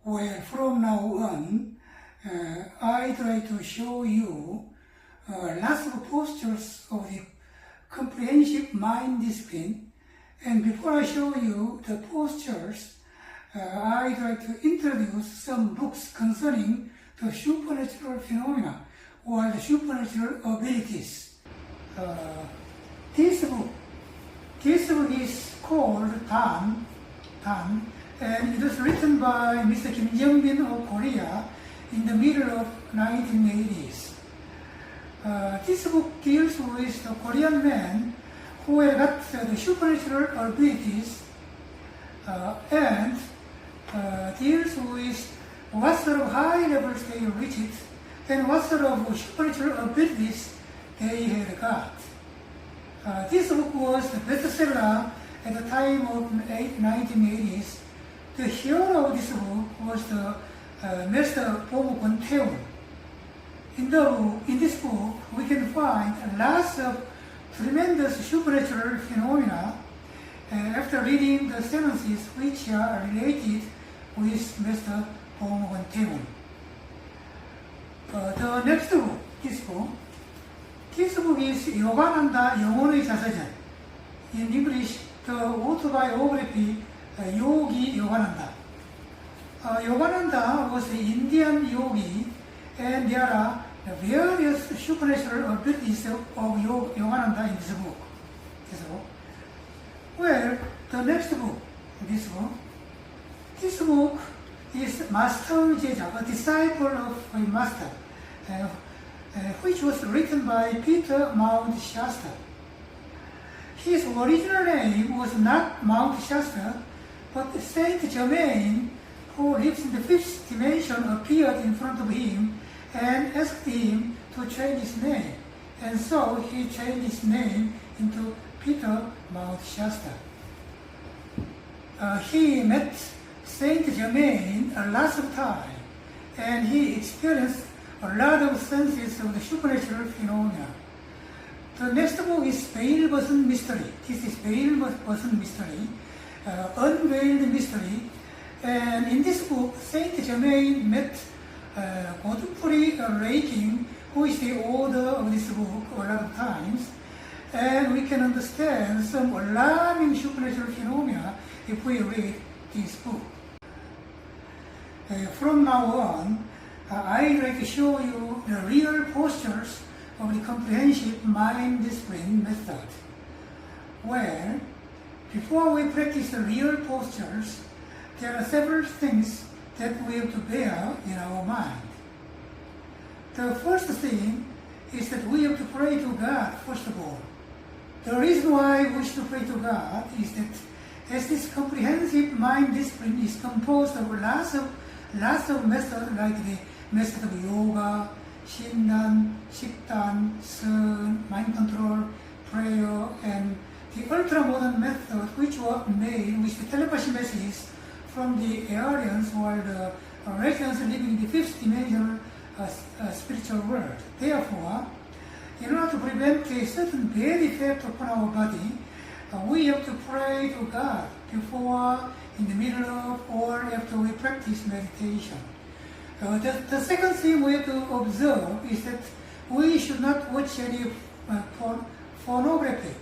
Well, from now on, I try to show you lots of postures of the comprehensive mind discipline. And before I show you the postures, I try to introduce some books concerning the supernatural phenomena or the supernatural abilities. This book is called Dan, and it was written by Mr. Kim Jung-bin of Korea in the middle of 1980s. This book deals with the Korean man who had got the supernatural abilities and deals with what sort of high levels they reached and what sort of supernatural abilities they had got. This book was the bestseller at the time of 1980s. The hero of this book was the Master Kwon. In this book, we can find lots of tremendous supernatural phenomena after reading the sentences which are related with Master Kwon. The next book, this book is 요가난다 영혼의 자서전. In English, the autobiography Yogi Yogananda. Yogananda was an Indian yogi, and there are various supernatural abilities of Yogananda in this book. Well, the next book, this book is Master 제자, a disciple of a master, which was written by Peter Mount Shasta. His original name was not Mount Shasta, but Saint Germain, who lives in the fifth dimension, appeared in front of him and asked him to change his name. And so he changed his name into Peter Mount Shasta. He met Saint Germain a lot of time, and he experienced a lot of senses of the supernatural phenomena. The next book is Veiled Person Mystery. This is Veiled Person Mystery, Unveiled Mystery. And in this book, Saint Germain met Godfrey Raking, who is the author of this book a lot of times. And we can understand some alarming supernatural phenomena if we read this book. From now on, I'd like to show you the real postures of the comprehensive mind discipline method. Well, before we practice the real postures, there are several things that we have to bear in our mind. The first thing is that we have to pray to God, first of all. The reason why we wish to pray to God is that as this comprehensive mind discipline is composed of lots of methods like the method of yoga, Shindan, Sikdan, Sun, mind control, prayer, and the ultra-modern method which were made with the telepathy messages from the aliens or the Russians living in the fifth dimensional spiritual world. Therefore, in order to prevent a certain bad effect upon our body, we have to pray to God before, in the middle of, or after we practice meditation. The second thing we have to observe is that we should not watch any pornography.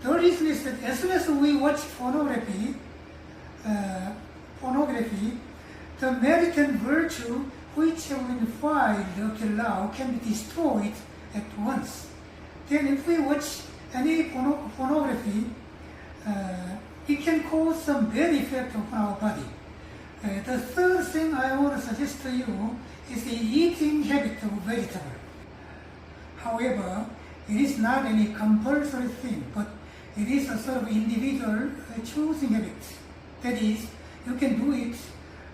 The reason is that as soon as we watch pornography, the merit and virtue which have been filed up till now can be destroyed at once. Then if we watch any pornography, it can cause some bad effect on our body. The third thing I want to suggest to you is the eating habit of vegetable. However, it is not any compulsory thing, but it is a sort of individual choosing habit. That is, you can do it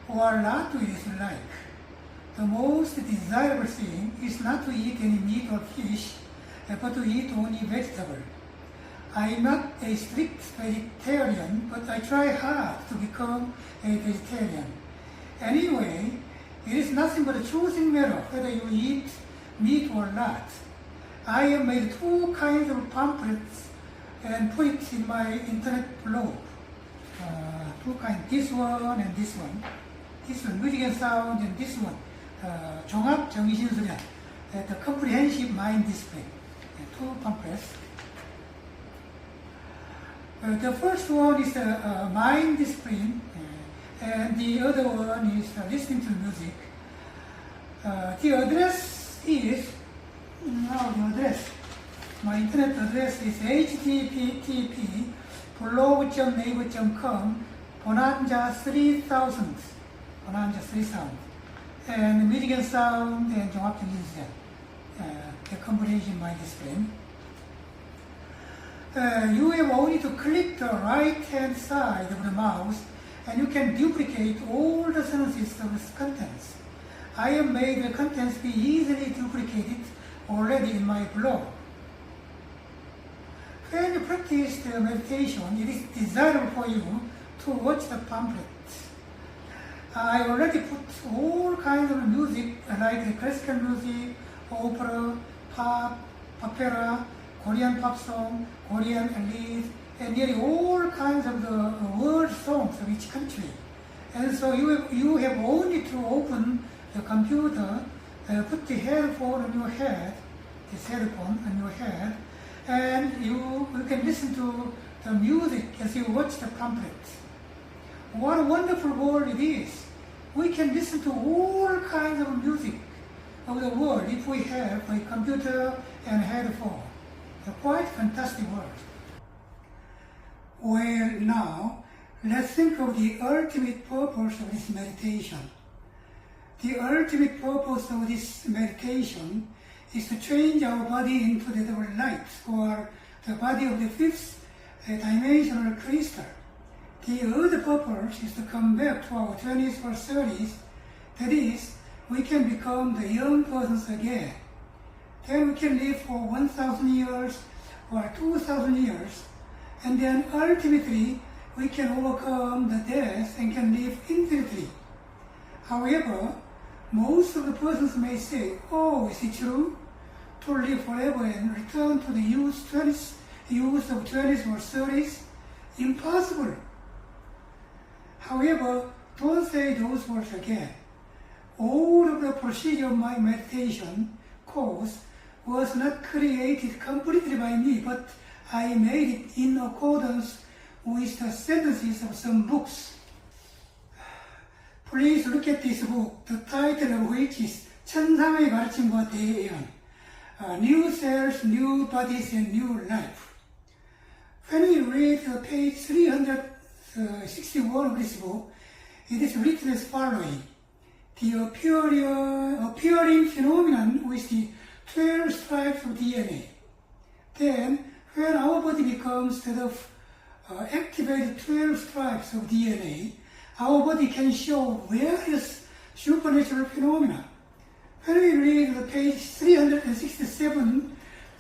or not do it as you like. The most desirable thing is not to eat any meat or fish, but to eat only vegetable. I am not a strict vegetarian, but I try hard to become a vegetarian. Anyway, it is nothing but a choosing matter whether you eat meat or not. I have made 2 kinds of pamphlets and put it in my internet blog. 2 kinds, this one and this one. this one, music and sound, and this one, 종합 정신수련, the comprehensive mind discipline. Two pamphlets. The first one is the mind discipline, and the other one is listening to music. The address is, my internet address is http://blog.naver.com bonanza 3000, and music and sound and 종합 정신수련, the comprehensive mind discipline. You have only to click the right hand side of the mouse and you can duplicate all the sentences of its contents. I have made the contents be easily duplicated already in my blog. When you practice the meditation, it is desirable for you to watch the pamphlet. I already put all kinds of music like the classical music, opera, pop, opera, Korean pop song, Korean lead, and nearly all kinds of the world songs of each country. And so you have only to open the computer, put the headphone on your head, and you can listen to the music as you watch the pamphlet. What a wonderful world it is. We can listen to all kinds of music of the world if we have a computer and headphone. A quite fantastic world. Well, now, let's think of the ultimate purpose of this meditation. The ultimate purpose of this meditation is to change our body into the double light, or the body of the fifth dimensional crystal. The other purpose is to come back to our 20s or 30s, that is, we can become the young persons again. Then we can live for 1,000 years or 2,000 years, and then ultimately we can overcome the death and can live infinitely. However, most of the persons may say, oh, is it true? To live forever and return to the youth of 20s or 30s? Impossible. However, don't say those words again. All of the procedure of my meditation course was not created completely by me, but I made it in accordance with the sentences of some books. Please look at this book, the title of which is 천상의 가르침과 대예언, New Cells, New Bodies, and New Life. When we read page 361 of this book, it is written as following: the appearing phenomenon with the 12 stripes of DNA. Then, when our body becomes that of activated 12 stripes of DNA, our body can show various supernatural phenomena. When we read page 367,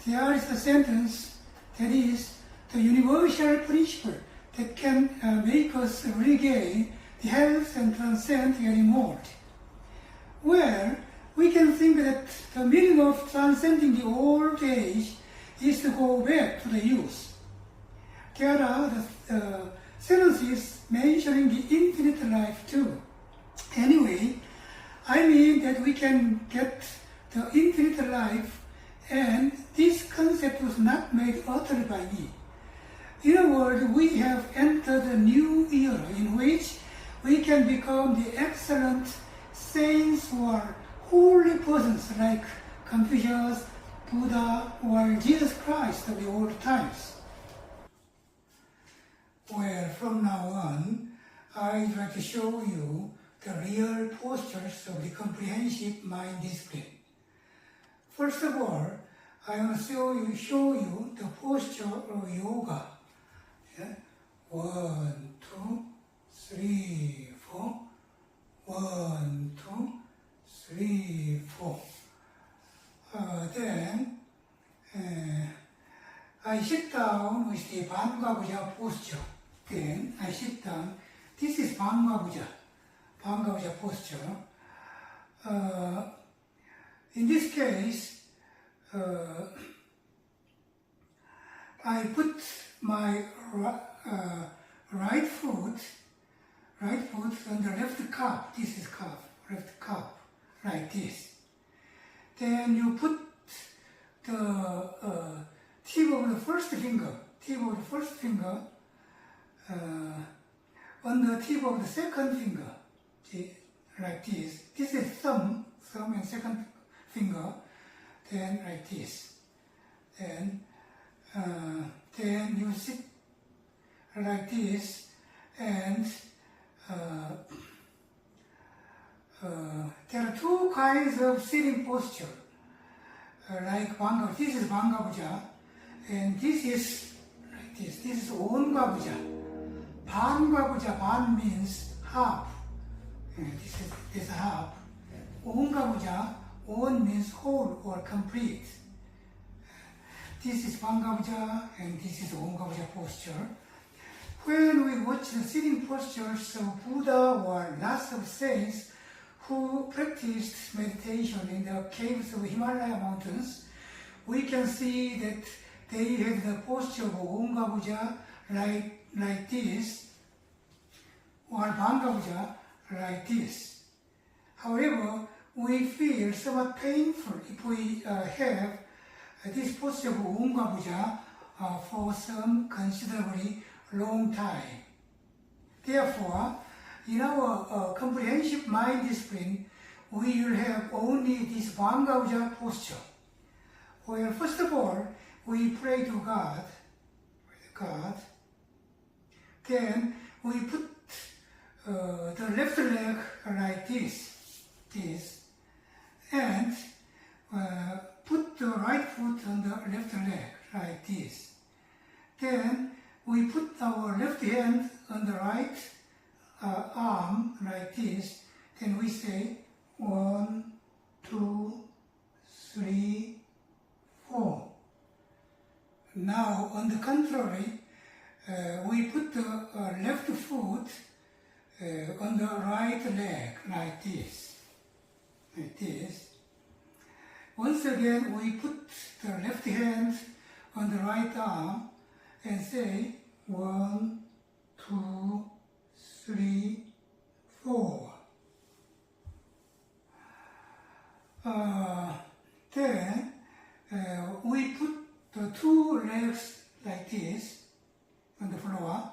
there is a sentence that is the universal principle that can make us regain the health and transcend the immortality. Well, we can think that the meaning of transcending the old age is to go back to the youth. There are the sentences mentioning the infinite life too. Anyway, I mean that we can get the infinite life, and this concept was not made utterly by me. In a word, we have entered a new era in which we can become the excellent saints or holy persons like Confucius, Buddha, or Jesus Christ of the old times. Well, from now on, I'd like to show you the real postures of the comprehensive mind discipline. First of all, I want to show you the posture of yoga. Yeah? 1, 2, 3, 4. 1, 2, 3, 4. Then I sit down with the 반가부자 posture. Then I sit down. This is 반가부자 posture. In this case, I put my right foot right foot on the left calf. This is calf, left calf, like this. Then you put the tip of the first finger on the tip of the second finger, like this. This is thumb and second finger. Then like this. Then you sit like this, and there are two kinds of sitting posture. Like Banga, this is Banga Puja, and this is like this. This is Onga Puja. Banga Puja, Ban means half. And this is half. Onga Puja, On means whole or complete. This is Banga Puja, and this is Onga Puja posture. When we watch the sitting postures of Buddha or lots of saints who practiced meditation in the caves of Himalaya mountains, we can see that they have the posture of Onga Puja like this, or Banga Puja like this. However, we feel somewhat painful if we have this posture of Onga Puja for some considerably long time. Therefore, in our comprehensive mind discipline, we will have only this Banga Puja posture, where first of all, we pray to God. Then we put the left leg like this, and put the right foot on the left leg like this. Then we put our left hand on the right arm like this. Then we say 1, 2, 3, 4. Now, on the contrary, we put the left foot on the right leg like this. Once again, we put the left hand on the right arm and say 1, 2, 3, 4. Then we put the two legs like this on the floor,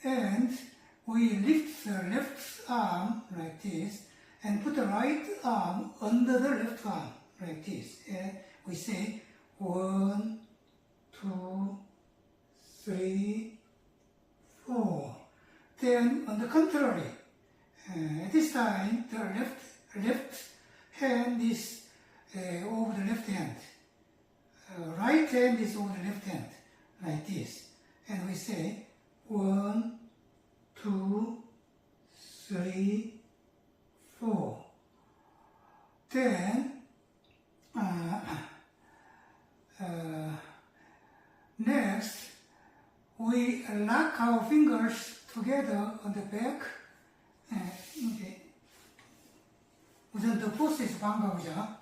and we lift the left arm like this and put the right arm under the left arm like this. And we say 1, 2, 3, 4. Then on the contrary, this time the left hand is over the left hand. Right hand is over the left hand, like this. And we say 1, 2, 3, 4. Then next, we lock our fingers together on the back. Okay. Then the pose is Banga Puja,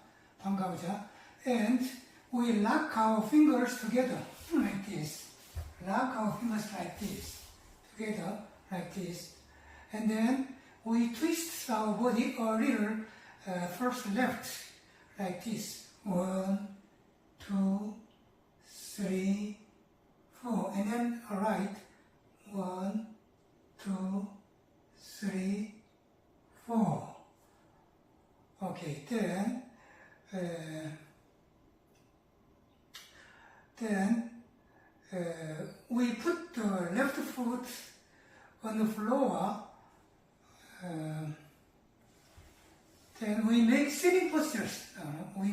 and we lock our fingers together like this. Lock our fingers like this, together like this, and then we twist our body a little. First left like this. 1, 2, 3, 4, and then right. 1, 2, 3, 4. Okay, then we put the left foot on the floor. Then we make sitting postures. Then we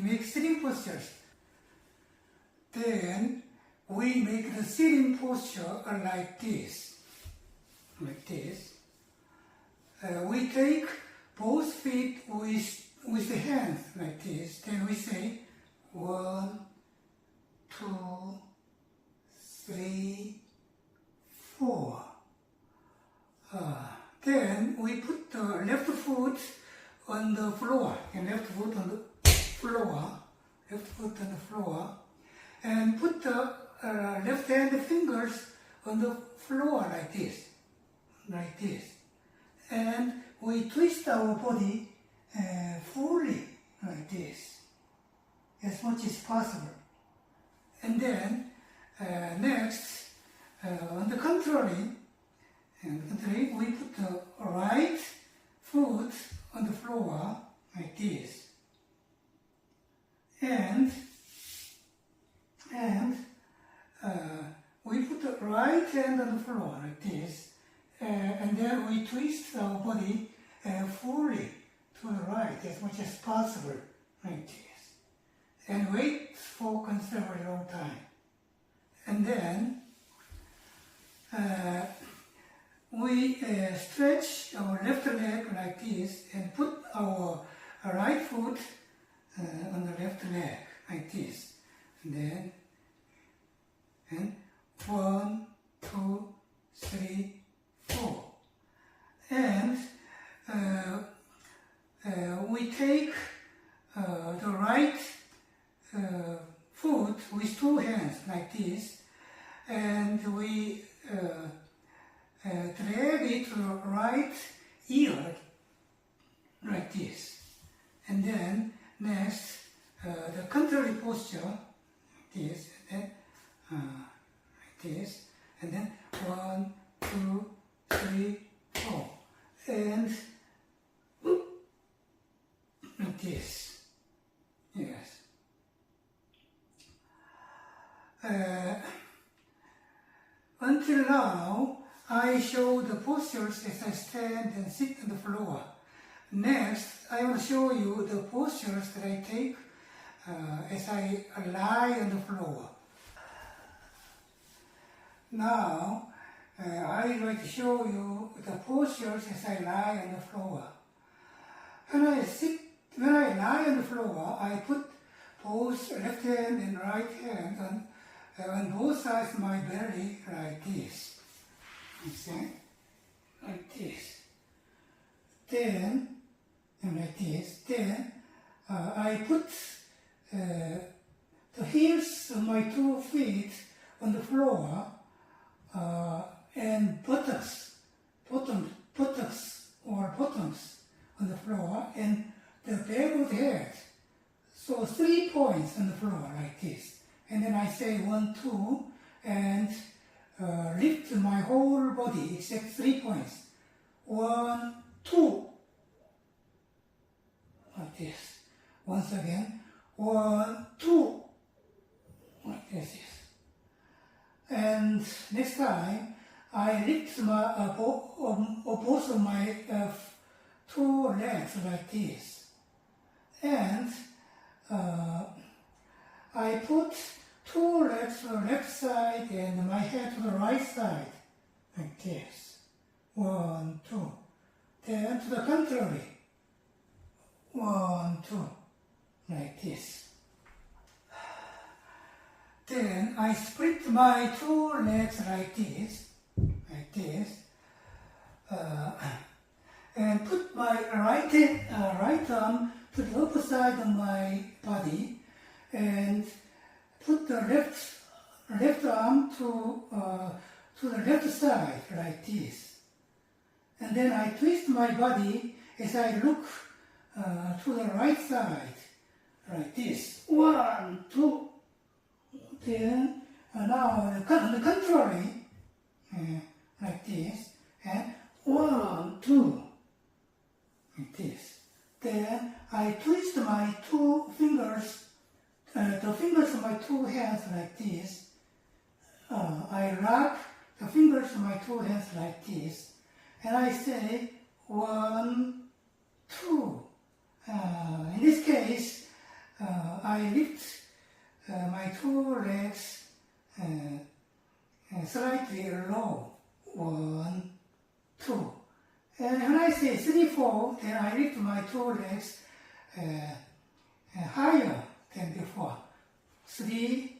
make the sitting posture like this. We take both feet with the hands like this. Then we say 1, 2, 3, 4. Then we put the left foot on the floor, and left foot on the floor, and put the left hand fingers on the floor like this. and we twist our body fully like this, as much as possible. And then next, on the contrary, we put the right foot on the floor like this, and we put the right hand on the floor like this, and then we twist our body fully to the right as much as possible like this, and wait for considerably long time. And then we stretch our left leg like this and put our right foot on the left leg like this. And then 1, 2, 3, 4. And we take the right foot with two hands like this, and we drag it to the right ear like this. And then next, the contrary posture like this, and then like this, and then 1, 2, 3, 4, and whoop, like this. Yes. Until now, I show the postures as I stand and sit on the floor. Next, I will show you the postures that I take as I lie on the floor. Now, I would like to show you the postures as I lie on the floor. When I lie on the floor, I put both left hand and right hand on both sides of my belly like this. Okay? Like this. Then, and like this. Then, I put the heels of my 2 feet on the floor and buttocks on the floor, and the back of the head. So 3 points on the floor like this. And then I say 1, 2, and lift my whole body except 3 points. 1, 2. Like this. Once again. 1, 2. Like this. And next time, I lift my both of my 2 legs like this. And I put 2 legs to the left side and my head to the right side, like this. 1, 2. Then to the contrary. 1, 2. Like this. Then I split my 2 legs like this, and put my right arm to the upper side of my body, and put the left arm to the left side like this. And then I twist my body as I look to the right side like this. 1, 2. Then now on the contrary, like this, and 1, 2, like this. Then I twist my 2 fingers, the fingers of my 2 hands like this. I wrap the fingers of my 2 hands like this, and I say 1, 2. In this case, I lift my 2 legs slightly low. 1, 2. And when I say 3, 4, then I lift my 2 legs higher than before. 3,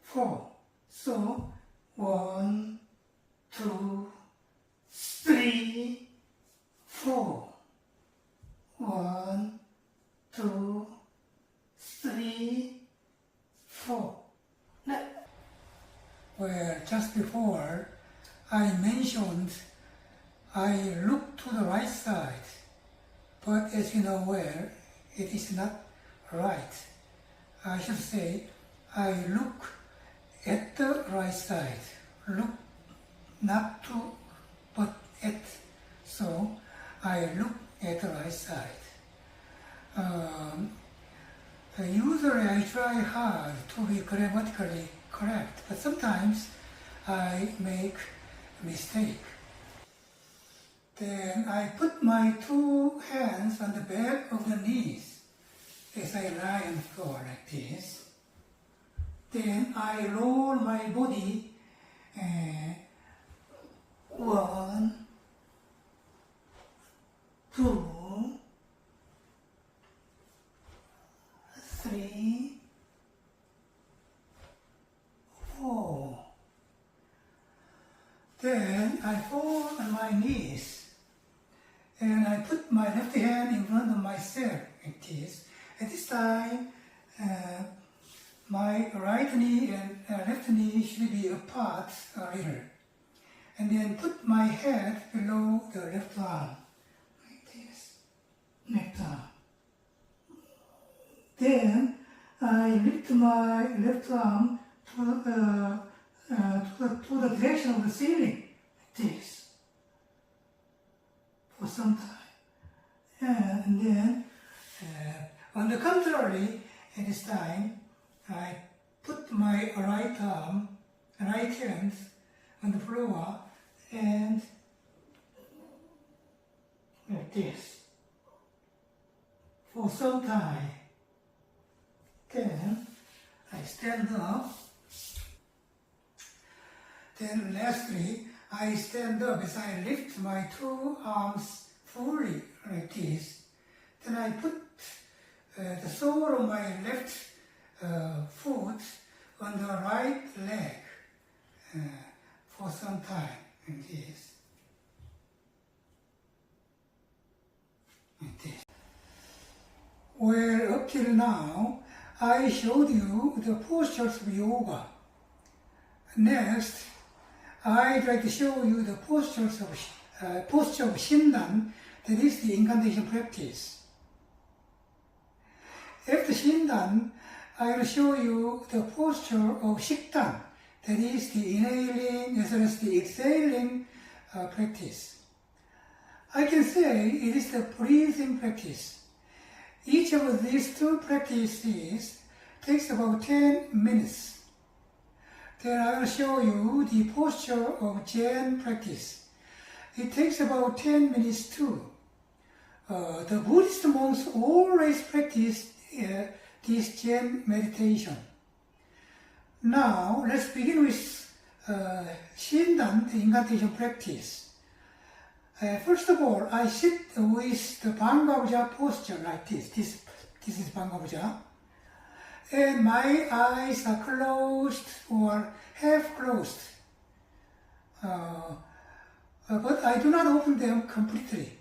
4. So 1, 2, 3, 4. 1, 2, 3, 4. Well, just before I mentioned I look to the right side, but as you know well, it is not right. I should say, I look at the right side. Look not to, but at. So, I look at the right side. Usually I try hard to be grammatically correct, but sometimes I make a mistake. Then I put my two hands on the back of the knees as I lie on the floor like this. Then I roll my body 1, 2, 3, 4. Then I fall on my knees and I put my left hand in front of myself like this. At this time, my right knee and left knee should be apart a little. And then put my head below the left arm, like this, left arm. Then I lift my left arm to the direction of the ceiling, like this, for some time. And then, on the contrary, at this time, I put my right hand on the floor and like this for some time. Then I stand up. Then lastly, I stand up as I lift my two arms fully like this. Then I put the sole of my left foot on the right leg for some time like this. Like this. Well, up till now, I showed you the postures of yoga. Next, I'd like to show you the posture of Shindan, that is the incantation practice. After Shindan, I will show you the posture of Shikdan, that is the inhaling as well as the exhaling practice. I can say it is the breathing practice. Each of these two practices takes about 10 minutes. Then I will show you the posture of Zen practice. It takes about 10 minutes too. The Buddhist monks always practice this Zen meditation. Now, let's begin with Shindan, the incantation practice. First of all, I sit with the Bangabja posture like this. This is Bangabja. And my eyes are closed or half closed. But I do not open them completely.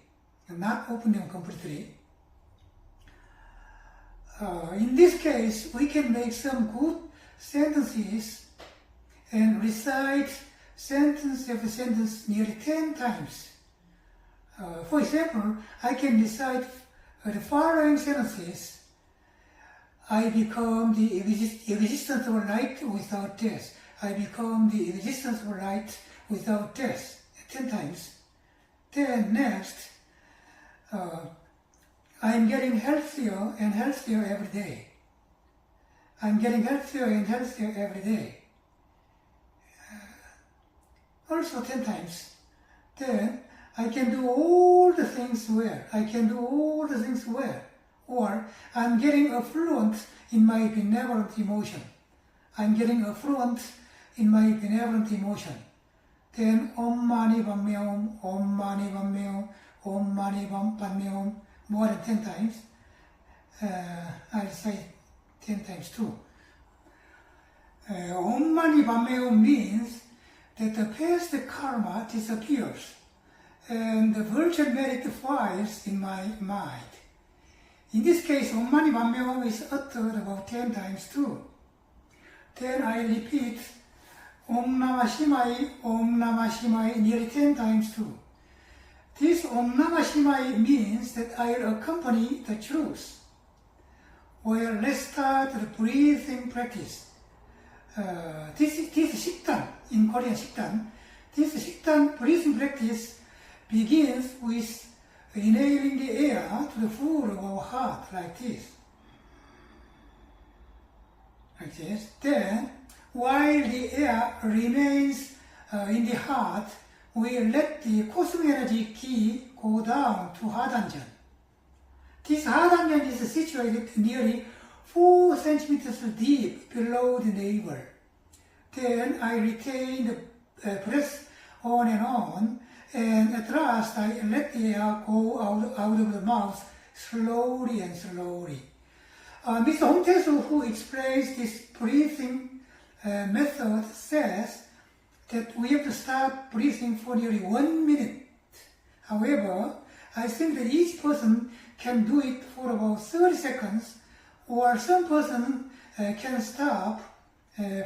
In this case, we can make some good sentences and recite sentence after sentence nearly 10 times. For example, I can recite the following sentences. I become the existence of light without death. I become the existence of light without death. 10 times. Then next, I'm getting healthier and healthier every day. I'm getting healthier and healthier every day. Also 10 times. Then I can do all the things well. I can do all the things well. Or I'm getting affluent in my benevolent emotion. I'm getting affluent in my benevolent emotion. Then Om Mani Padme Hum, Om Mani Padme Hum, Om Mani Padme Hum, more than 10 times. I'll say 10 times too. Om Mani Padme Hum means that the past karma disappears and the virtual merit files in my mind. In this case, Om Mani Padme Hum is uttered about 10 times too. Then I repeat Om Namah Shivaya nearly 10 times too. This Om Namah Shivaya means that I'll accompany the truth. Well, let's start the breathing practice. This 식단, in Korean 식단, this 식단 breathing practice begins with inhaling the air to the full of our heart, like this. Like this. Then, while the air remains in the heart, we let the cosmic energy key go down to Hadanjan. This Hadanjan is situated nearly 4 centimeters deep below the navel. Then I retain the breath on, and at last I let the air go out of the mouth slowly and slowly. Mr. Hong Tae-soo, who explains this breathing method, says that we have to stop breathing for nearly 1 minute. However, I think that each person can do it for about 30 seconds, or some person can stop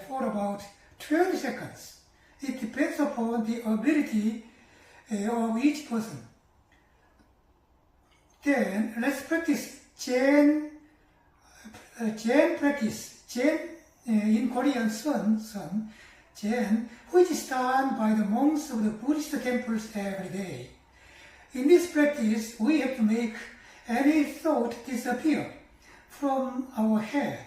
for about 20 seconds. It depends upon the ability of each person. Then let's practice Zen practice. Zen in Korean, Sun, Zen, which is done by the monks of the Buddhist temples every day. In this practice, we have to make any thought disappear from our head.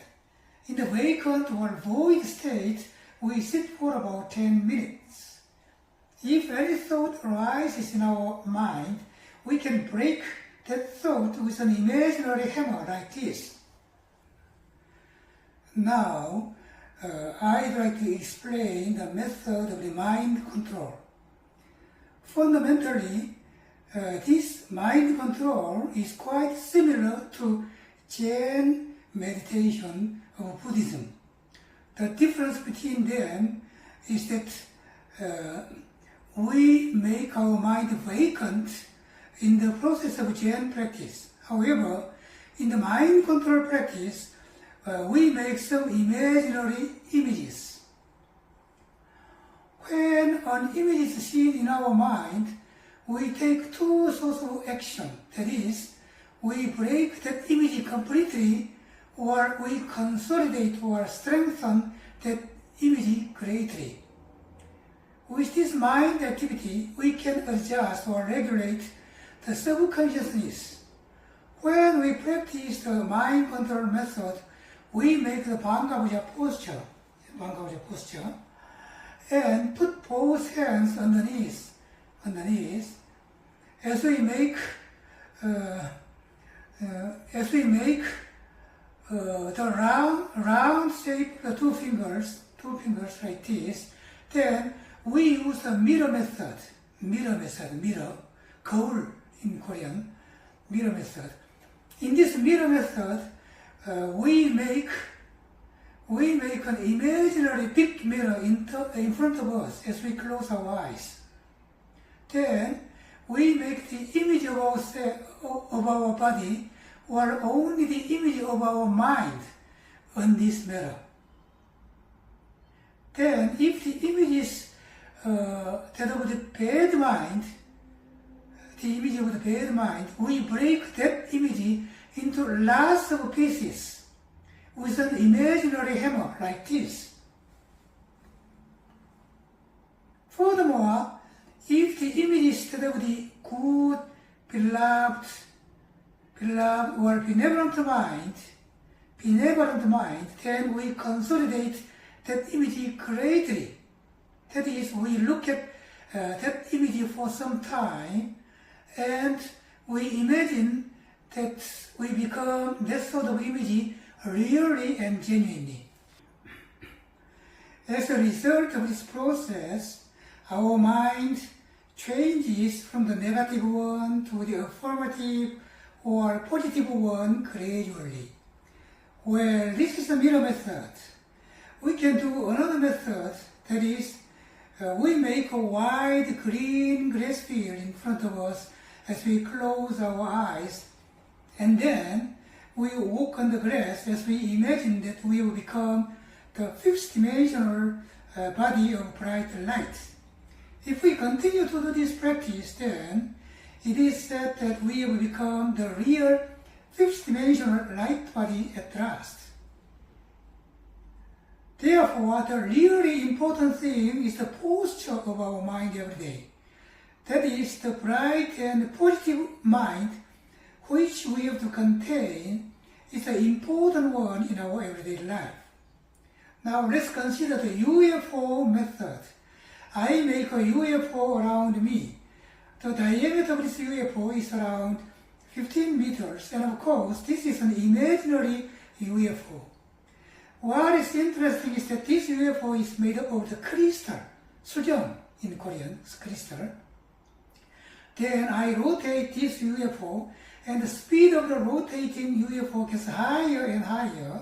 In the vacant or void state, we sit for about 10 minutes. If any thought arises in our mind, we can break that thought with an imaginary hammer like this. Now, I'd like to explain the method of the mind control. Fundamentally, this mind control is quite similar to Zen meditation of Buddhism. The difference between them is that we make our mind vacant in the process of Zen practice. However, in the mind control practice, we make some imaginary images. When an image is seen in our mind, we take two sorts of action. That is, we break that image completely, or we consolidate or strengthen that image greatly. With this mind activity, we can adjust or regulate the subconsciousness. When we practice the mind control method, we make the Bangabhuja posture, and put both hands underneath. As we make the round shape, the two fingers like this, then we use the mirror method, 거울 in Korean, mirror method. In this mirror method, we make an imaginary big mirror in front of us as we close our eyes. Then we make the image of our body, or only the image of our mind on this mirror. Then if the image is that of the bad mind, we break that image into lots of pieces with an imaginary hammer like this. Furthermore, if the image is that of the good, beloved or benevolent mind, then we consolidate that image greatly. That is, we look at that image for some time, and we imagine that we become that sort of image really and genuinely. As a result of this process, our mind changes from the negative one to the affirmative or positive one gradually. Well, this is the mirror method. We can do another method, that is, we make a wide green grass field in front of us as we close our eyes, and then we walk on the grass as we imagine that we will become the fifth dimensional body of bright light. If we continue to do this practice, then it is said that we will become the real fifth-dimensional light body at last. Therefore, the really important thing is the posture of our mind every day. That is, the bright and positive mind which we have to contain is the important one in our everyday life. Now let's consider the UFO method. I make a UFO around me. The diameter of this UFO is around 15 meters, and of course this is an imaginary UFO. What is interesting is that this UFO is made up of the crystal, 수정 in Korean, crystal. Then I rotate this UFO, and the speed of the rotating UFO gets higher and higher,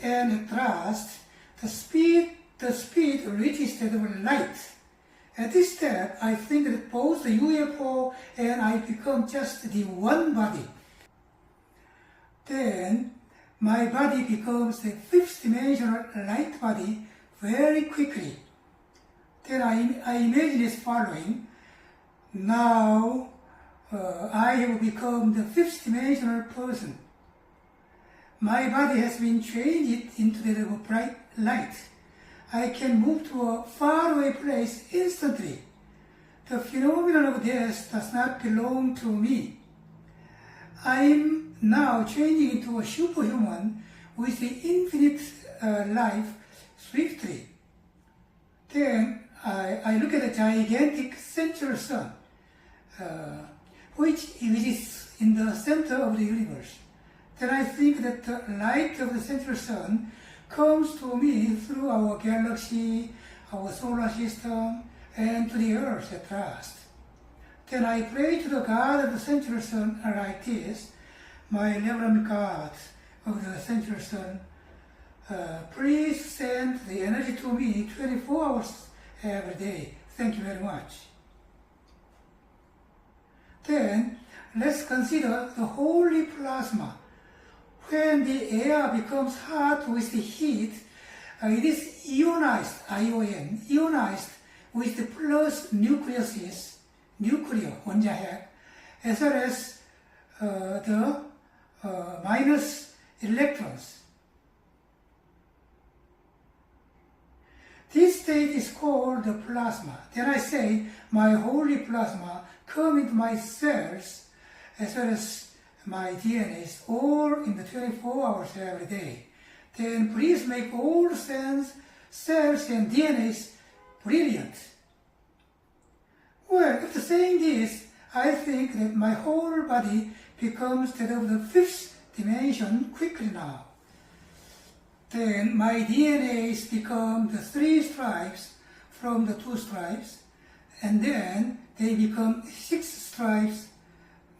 and at last the speed reaches that of light. At this step, I think that both the UFO and I become just the one body. Then my body becomes a fifth-dimensional light body very quickly. Then I imagine this following. Now I have become the fifth-dimensional person. My body has been changed into that bright light. I can move to a faraway place instantly. The phenomenon of death does not belong to me. I am now changing into a superhuman with the infinite life swiftly. Then I look at a gigantic central sun, which is in the center of the universe. Then I think that the light of the central sun comes to me through our galaxy, our solar system, and to the earth at last. Then I pray to the God of the central sun like this: my reverend God of the central sun, please send the energy to me 24 hours every day. Thank you very much. Then let's consider the holy plasma. When the air becomes hot with the heat, it is ionized, ION, ionized with the plus nucleuses, nuclear, 원자핵, as well as the minus electrons. This state is called the plasma. Then I say, my holy plasma, come into my cells, as well as my DNA is all in the 24 hours every day. Then please make all cells and DNAs brilliant. Well, after saying this, I think that my whole body becomes that of the fifth dimension quickly now. Then my DNAs become the 3 stripes from the 2 stripes, and then they become 6 stripes,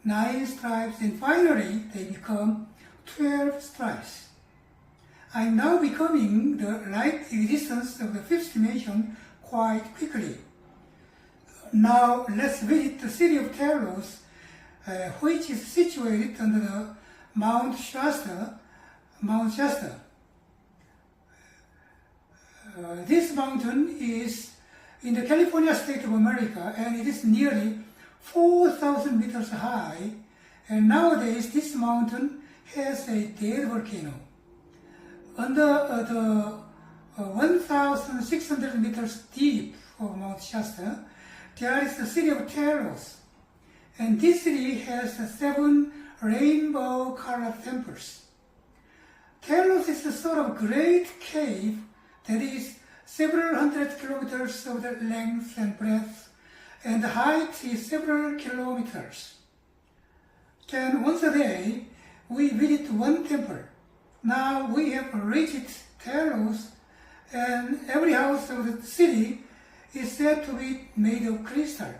9 stripes, and finally they become 12 stripes. I'm now becoming the light existence of the fifth dimension quite quickly. Now let's visit the city of Telos, which is situated under the Mount Shasta. This mountain is in the California state of America, and it is nearly 4,000 meters high, and nowadays this mountain has a dead volcano. Under the 1,600 meters deep of Mount Shasta, there is the city of Telos, and this city has 7 rainbow-colored temples. Telos is a sort of great cave that is several hundred kilometers of the length and breadth, and the height is several kilometers. Then once a day, we visit one temple. Now we have reached Telos, and every house of the city is said to be made of crystal.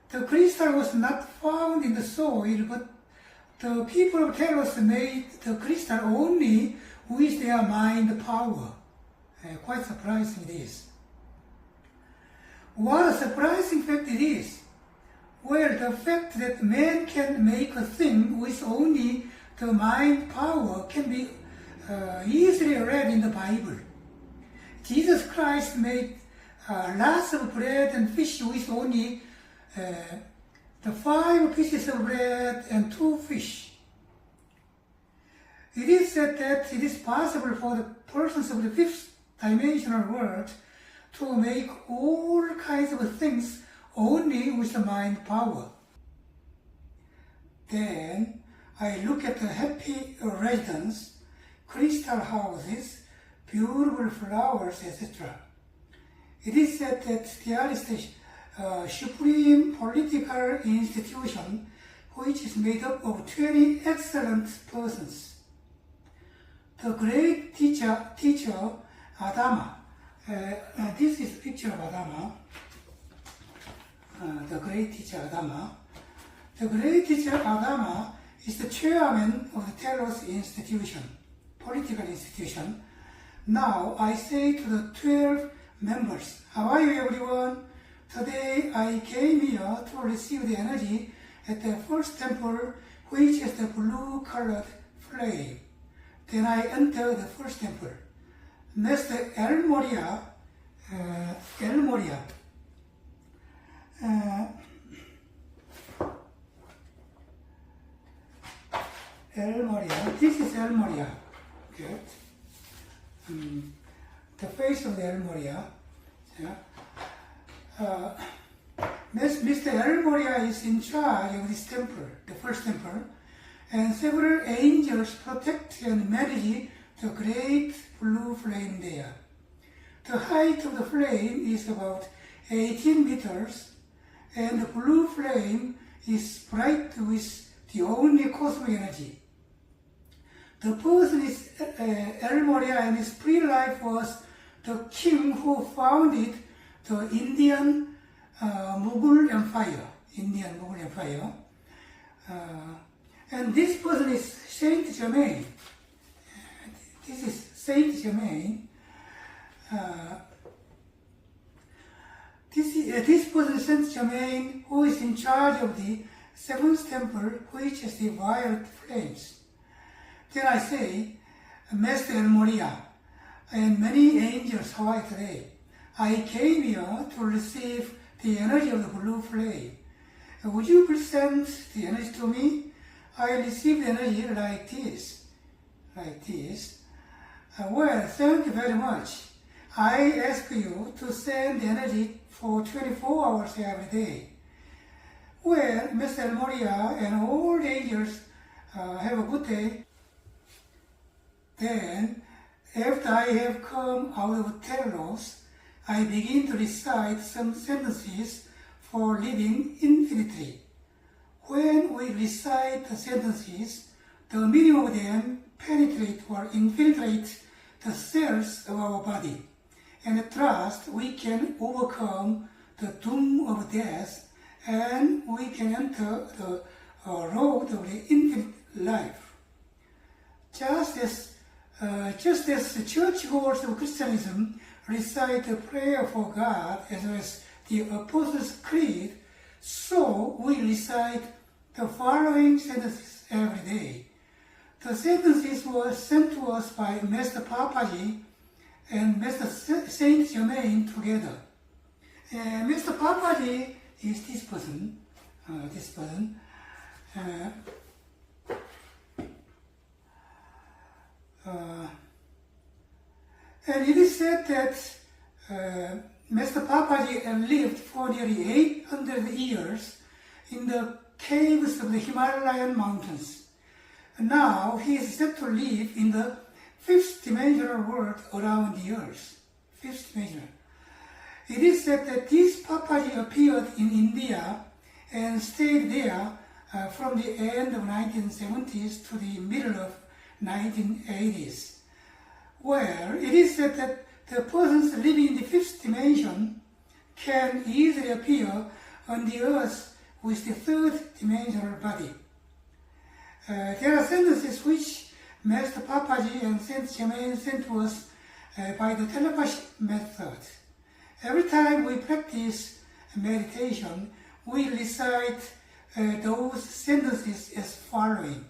The crystal was not found in the soil, but the people of Telos made the crystal only with their mind power. Quite surprising it is. What a surprising fact it is. Well, the fact that man can make a thing with only the mind power can be easily read in the Bible. Jesus Christ made lots of bread and fish with only the 5 pieces of bread and 2 fish. It is said that it is possible for the persons of the fifth dimensional world to make all kinds of things only with the mind power. Then I look at the happy residence, crystal houses, beautiful flowers, etc. It is said that there is the supreme political institution which is made up of 20 excellent persons. The great teacher Adama, this is a picture of Adama, the great teacher Adama. The great teacher Adama is the chairman of the Telos institution, political institution. Now I say to the 12 members, how are you everyone? Today I came here to receive the energy at the first temple, which is the blue-colored flame. Then I enter the first temple. Master El Moria, this is El Moria, okay. The face of the El Moria. Yeah. Mr. El Moria is in charge of this temple, the first temple, and several angels protect and manage the great blue flame there. The height of the flame is about 18 meters, and the blue flame is bright with the only cosmic energy. The person is El Moria, and his pre-life was the king who founded the Indian Mughal Empire. And this person is Saint Germain. This is Saint Germain. This person is Saint Germain, who is in charge of the seventh temple, which is the violet flames. Then I say, Master El Moria and many angels, how are you today? I came here to receive the energy of the blue flame. Would you present the energy to me? I receive the energy like this. Well, thank you very much. I ask you to send the energy for 24 hours every day. Well, Mr. El Moria and all the angels have a good day. Then, after I have come out of Telos, I begin to recite some sentences for living infinitely. When we recite the sentences, the meaning of them penetrate or infiltrate the cells of our body, and at last we can overcome the doom of death, and we can enter the road of the infinite life. Just as the churchgoers of Christianism recite the prayer for God as well as the Apostles' Creed, so we recite the following sentences every day. The sentences were sent to us by Master Papaji and Master Saint Germain together. Master Papaji is this person. And it is said that Master Papaji lived for nearly 800 years in the caves of the Himalayan mountains. Now he is said to live in the fifth dimensional world around the earth. Fifth dimensional. It is said that this Papaji appeared in India and stayed there from the end of 1970s to the middle of 1980s. Well, it is said that the persons living in the fifth dimension can easily appear on the earth with the third dimensional body. There are sentences which Master Papaji and Saint Germain sent to us by the telepathy method. Every time we practice meditation, we recite those sentences as following.